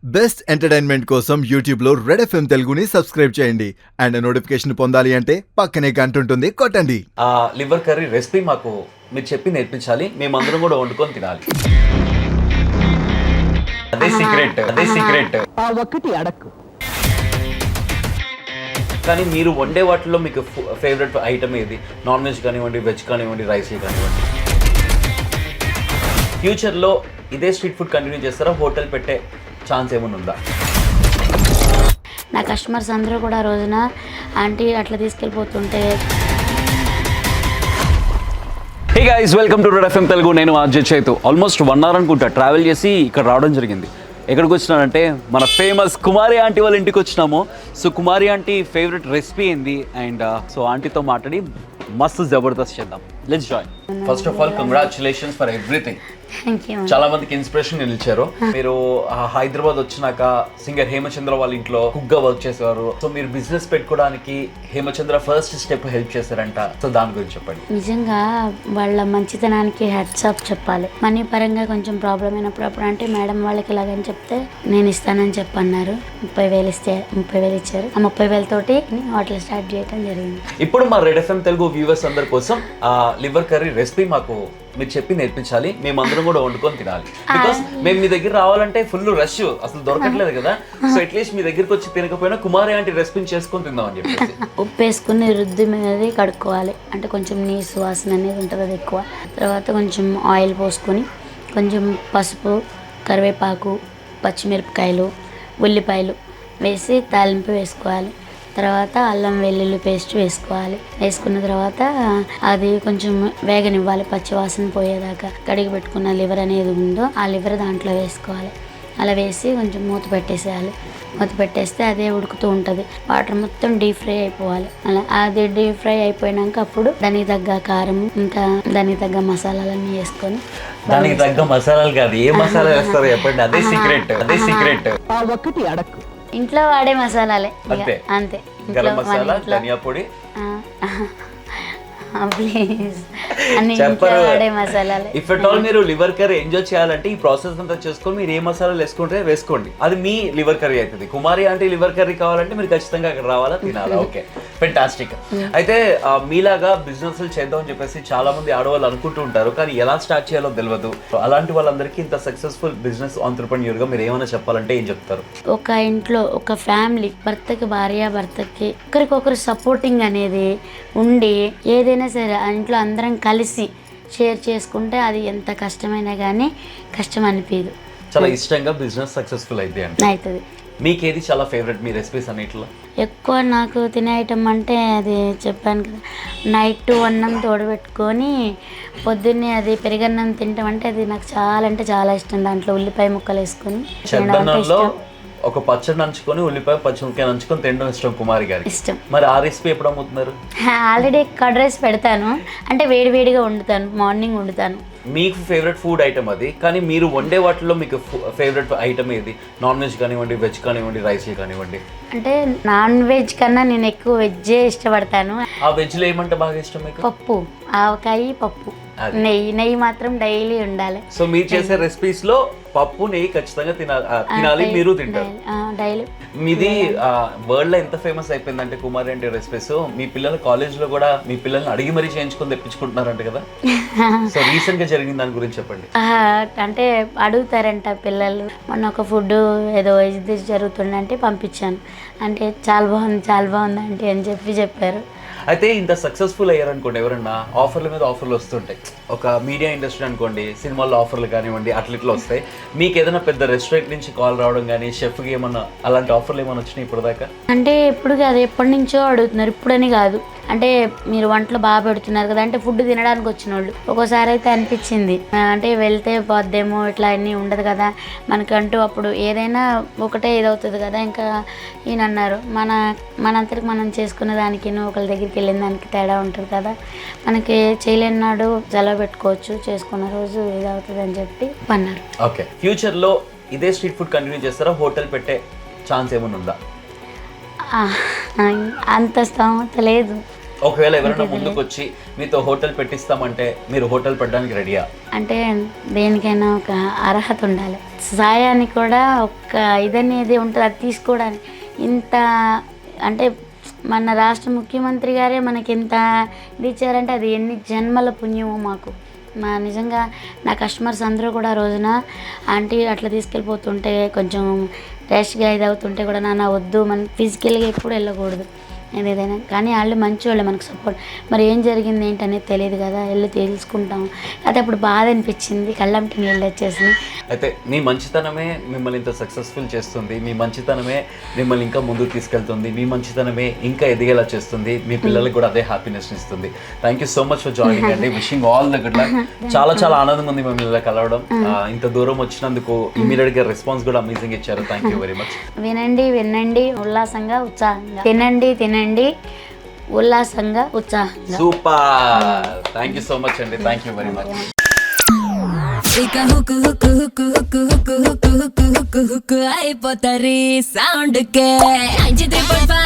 Best entertainment కోసం YouTube లో red FM తెలుగుని సబ్స్క్రైబ్ చేయండి అండ్ నోటిఫికేషన్ పొందాలి అంటే పక్కనే గంట ఉంటుంది కొట్టండి. ఆ లివర్ కర్రీ రెసిపీ మాకు మీరు చెప్పి నేర్పించాలి, మేమందరం కూడా వండుకొని తినాలి. అదే సీక్రెట్. ఆ ఒక్కటి అడక్కు. కానీ మీరు వండే వాటిలో మీకు ఫేవరెట్ ఐటమ్ ఏది? నాన్ వెజ్ కానివ్వండి, వెజ్ కానివ్వండి, రైస్ కానివ్వండి. ఫ్యూచర్లో ఇదే స్ట్రీట్ ఫుడ్ కంటిన్యూ చేస్తారా? హోటల్ పెట్టే ఛాన్స్ ఏమైనా ఉందా? నా కస్టమర్స్ అందరూ కూడా రోజున ఆంటీ అట్లా తీసుకెళ్ళిపోతుంటే. Hey guys, welcome to red FM Telugu. నేను ఆర్జే చైతు. ఆల్మోస్ట్ 1 hour అనుకుంటా ట్రావెల్ చేసి ఇక్కడ రావడం జరిగింది. ఎక్కడికి వచ్చినానంటే మన ఫేమస్ కుమారి ఆంటీ వాళ్ళ ఇంటికి వచ్చినాము. సో కుమారి ఆంటీ ఫేవరెట్ రెసిపీ ఏంది అండ్ సో ఆంటీతో మాట్లాడి మస్తు జబర్దస్త్ చేద్దాం. Let's join. First of all congratulations for everything. Thank you. చాలా మందికి ఇన్స్పిరేషన్ నిలిచారు. మీరు హైదరాబాద్ వచ్చినాక సింగర్ హేమచంద్ర వాళ్ళ ఇంట్లో కుక్ గా వర్క్ చేసేవారు. సో మీరు బిజినెస్ పెట్టుకోవడానికి హేమచంద్ర ఫస్ట్ స్టెప్ హెల్ప్ చేశారంట. సో దాని గురించి చెప్పండి. నిజంగా వాళ్ళ మంచితనానికి హెడ్స్ అప్ చెప్పాలి. మనీ పరంగా కొంచెం ప్రాబ్లం అయినప్పుడు అప్పుడు అంటే మేడం వాళ్ళకి ఇలాగని చెప్తే నేను ఇస్తానని చెప్పన్నారు. 30,000 ఇస్తే 30,000 ఇచ్చారు. ఆ 30,000 తోటి హోటల్ స్టార్ట్ చేయడం జరిగింది. ఇప్పుడు మా రెడ్ ఎఫ్ఎం తెలుగు వ్యూవర్స్ అందరి కోసం ఆ లివర్ కర్రీ రెసిపీ మాకు మీరు చెప్పి నేర్పించాలి, మేమందరం కూడా వండుకొని తినాలి. బికాస్ మేము మీ దగ్గర రావాలంటే ఫుల్ రష్, అసలు దొరకట్లేదు కదా. సో అట్లీస్ట్ మీ దగ్గరికి వచ్చి తినకపోయినా కుమారి ఆంటీ రెసిపీని చేసుకొని తిందాం అని చెప్పేసి. ఉప్పు వేసుకుని రుద్ది మీద కడుక్కోవాలి. అంటే కొంచెం నీసు వాసన అనేది ఉంటుంది, అది ఎక్కువ. తర్వాత కొంచెం ఆయిల్ పోసుకొని కొంచెం పసుపు, కరివేపాకు, పచ్చిమిరపకాయలు, ఉల్లిపాయలు వేసి తాలింపు వేసుకోవాలి. తర్వాత అల్లం వెల్లుల్లి పేస్ట్ వేసుకోవాలి. వేసుకున్న తర్వాత అది కొంచెం వేగనివ్వాలి, పచ్చి వాసన పోయేదాకా. కడిగి పెట్టుకున్న లివర్ అనేది ఉందో ఆ లివర్ దాంట్లో వేసుకోవాలి. అలా వేసి కొంచెం మూత పెట్టేసేయాలి. మూత పెట్టేస్తే అదే ఉడుకుతూ ఉంటుంది. వాటర్ మొత్తం డీప్ ఫ్రై అయిపోవాలి. అలా అది డీప్ ఫ్రై అయిపోయినాక అప్పుడు దానికి తగ్గ కారం, ఇంకా దానికి తగ్గ మసాలాలన్నీ వేసుకొని. దానికి తగ్గ మసాలాలు కాదు, ఏ మసాలా వేస్తారో చెప్పండి. అదే సీక్రెట్. ఆ ఒక్కటి అడక్కు. ఇంట్లో వాడే మసాలాలే అంతే. గరం మసాలా, ధనియా పొడి, ప్లీజ్ అన్ని ఇంట్లో వాడే మసాలాలే. ఇఫ్ ఎట్ ఆల్ మీరు లివర్ కర్రీ ఎంజాయ్ చేయాలంటే ఈ ప్రాసెస్ అంతా చేసుకొని మీరు ఏ మసాలాలు వేసుకుంటే వేసుకోండి, అది మీ లివర్ కర్రీ అవుతుంది. కుమారి ఆంటీ లివర్ కర్రీ కావాలంటే మీరు ఖచ్చితంగా అక్కడ రావాలా, తినాలా. Okay, fantastic. అయితే మీలాగా బిజినెస్ చేద్దాం అని చెప్పేసి చాలా మంది ఆడవాళ్ళు అనుకుంటూ ఉంటారు, కానీ ఎలా స్టార్ట్ చేయాలో తెలియదు. అలాంటి వాళ్ళందరికీ ఇంత సక్సెస్ఫుల్ బిజినెస్ ఆంట్రప్రెన్యూర్ గా మీరు ఏమైనా చెప్పాలంటే ఏం చెప్తారు? ఒక ఇంట్లో ఒక ఫ్యామిలీ, భర్తకి భార్య, భర్తకి ఒకరికొకరు సపోర్టింగ్ అనేది ఉండి ఏదైనా సరే ఆ ఇంట్లో అందరం కలిసి షేర్ చేసుకుంటే అది ఎంత కష్టమైనా కానీ కష్టం అనిపించదు. చాలా ఇష్టంగా బిజినెస్ సక్సెస్ఫుల్ అయితే అవుతుంది. మీకేది చాలా ఫేవరెట్ మీ రెసిపీస్ అన్నిట్లో? ఎక్కువ నాకు తినే ఐటమ్ అంటే అది చెప్పాను కదా, నైట్ అన్నం తోడబెట్టుకొని పొద్దున్నే అది పెరుగన్నం తింటాం అంటే అది నాకు చాలా అంటే చాలా ఇష్టం. దాంట్లో ఉల్లిపాయ ముక్కలు వేసుకొని ఒక పచ్చడి నంచుకొని ఉల్లిపాయ పచ్చిమిరపకాయ నంచుకొని తినడం ఇష్టం కుమారి గారికి. ఇష్టం. మరి ఆ రెసిపీ ఎప్పుడు అమ్ముతున్నారు? ఆల్రెడీ కర్డ్ రైస్ పెడతాను, అంటే వేడివేడిగా వండుతాను, మార్నింగ్ వండుతాను. మీకు ఫేవరెట్ ఫుడ్ ఐటమ్ అది, కానీ మీరు వండే వాటిలో మీకు ఫేవరెట్ ఐటమ్ ఏది? నాన్ వెజ్ కానివ్వండి, వెజ్ కానివ్వండి, రైస్ కానివ్వండి. అంటే నాన్ వెజ్ కన్నా నేను ఎక్కువ వెజ్జే ఇష్టపడతాను. ఆ వెజ్లో ఏమంటే బాగా ఇష్టం మీకు? పప్పు, ఆవకాయ, పప్పు, నెయ్యి మాత్రం డైలీ ఉండాలి. సో మీరు చేసే రెసిపీస్ లో పప్పు, నెయ్యి ఖచ్చితంగా తినాలి, మీరు తింటారు డైలీ. మీది వరల్డ్ లో ఎంత ఫేమస్ అయిపోయిందంటే కుమారి అంటే రెసిపీస్, మీ పిల్లలు కాలేజ్ లో కూడా మీ పిల్లల్ని అడిగి మరీ చేయించుకొని తెప్పించుకుంటున్నారంట కదా. సో రీసెంట్ గా జరిగిన దాని గురించి చెప్పండి. అంటే అడుగుతారంట పిల్లలు. మొన్న ఒక ఫుడ్ ఏదో ఇది జరుగుతుందంటే పంపించాను. అంటే చాలా బాగుంది అంటే అని చెప్పారు. అయితే ఇంత సక్సెస్ఫుల్ అయ్యారనుకోండి, ఎవరన్నా ఆఫర్ల మీద ఆఫర్లు వస్తుంటాయి. ఒక మీడియా ఇండస్ట్రీ అనుకోండి, సినిమాల్లో ఆఫర్లు కానివ్వండి, అట్లా వస్తాయి. మీకు ఏదైనా పెద్ద రెస్టారెంట్ నుంచి కాల్ రావడం కానీ, షెఫ్కి ఏమన్నా అలాంటి ఆఫర్లు ఏమైనా వచ్చినాయి ఇప్పుడు దాకా? అంటే ఇప్పుడు కాదు, ఎప్పటి నుంచో అడుగుతున్నారు, ఇప్పుడని కాదు. అంటే మీరు వంటలు బాగా పెడుతున్నారు కదా, అంటే ఫుడ్ తినడానికి వచ్చిన వాళ్ళు. ఒక్కోసారి అయితే అనిపించింది, అంటే వెళ్తే పోద్దేమో, ఇట్లా అన్నీ ఉండదు కదా మనకంటూ. అప్పుడు ఏదైనా ఒకటే ఇదవుతుంది కదా. ఇంకా ఈయన అన్నారు, మనంతరికి మనం చేసుకున్న దానికి ఒకళ్ళ దగ్గరికి వెళ్ళిన దానికి తేడా ఉంటుంది కదా. మనకి చేయలేని నాడు సెలవు పెట్టుకోవచ్చు, చేసుకున్న రోజు ఇదవుతుంది అని చెప్పి అన్నారు. ఓకే, ఫ్యూచర్లో ఇదే స్ట్రీట్ ఫుడ్ కంటిన్యూ చేస్తారా? హోటల్ పెట్టే ఛాన్స్ ఏమైనా ఉందా? అంత స్థామత లేదు. ఒకవేళ ఎవరైనా ముందుకు వచ్చి మీతో హోటల్ పెట్టిస్తామంటే మీరు హోటల్ పెట్టడానికి రెడీయా? అంటే దేనికైనా ఒక అర్హత ఉండాలి, సాయానికి కూడా ఒక ఇదనేది ఉంటుంది, అది తీసుకోవడానికి. ఇంత అంటే మన రాష్ట్ర ముఖ్యమంత్రి గారే మనకి ఇంత ఇది ఇచ్చారంటే అది ఎన్ని జన్మల పుణ్యమో మాకు. మా నిజంగా నా కస్టమర్స్ అందరూ కూడా ఆ రోజున ఆంటీ అట్లా తీసుకెళ్ళిపోతుంటే కొంచెం ర్యాష్గా ఇది అవుతుంటే కూడా నాన్న వద్దు, మనం ఫిజికల్గా ఎప్పుడు వెళ్ళకూడదు ఏదైనా, కానీ వాళ్ళు మంచి వాళ్ళు మనకు సపోర్ట్. మరి ఏం జరిగింది ఏంటనేది తెలియదు కదా, వెళ్ళి తెలుసుకుంటాం. అయితే అప్పుడు బాధ అనిపించింది, కళ్ళంటి నీళ్ళు వచ్చేసింది. అయితే మీ మంచితనమే మిమ్మల్ని ఇంత సక్సెస్ఫుల్ చేస్తుంది, మీ మంచితనమే మిమ్మల్ని ఇంకా ముందుకు తీసుకెళ్తుంది, మీ మంచితనమే ఇంకా ఎదిగేలా చేస్తుంది, మీ పిల్లలకు కూడా అదే హ్యాపీనెస్ ఇస్తుంది. Thank you so much for joining అండి. Wishing all the good luck. చాలా చాలా ఆనందంగా ఉంది మిమ్మల్ని ఇలా కలవడం. ఇంత దూరం వచ్చినందుకు ఇమీడియట్గా రెస్పాన్స్ కూడా అమేజింగ్ ఇచ్చారు. Thank you very much. వినండి, వినండి, ఉల్లాసంగా ఉత్సాహంగా తినండి, తినండి, ఉల్లాసంగా ఉత్సాహంగా. Super. Thank you so much అండి. Thank you very much. ఇక హుక్కు హుక్కు హుక్కు హుక్కు హుక్కు హుక్కు హుక్కు హుక్కు హుక్కు అయిపోతారు సౌండ్ కే 93.5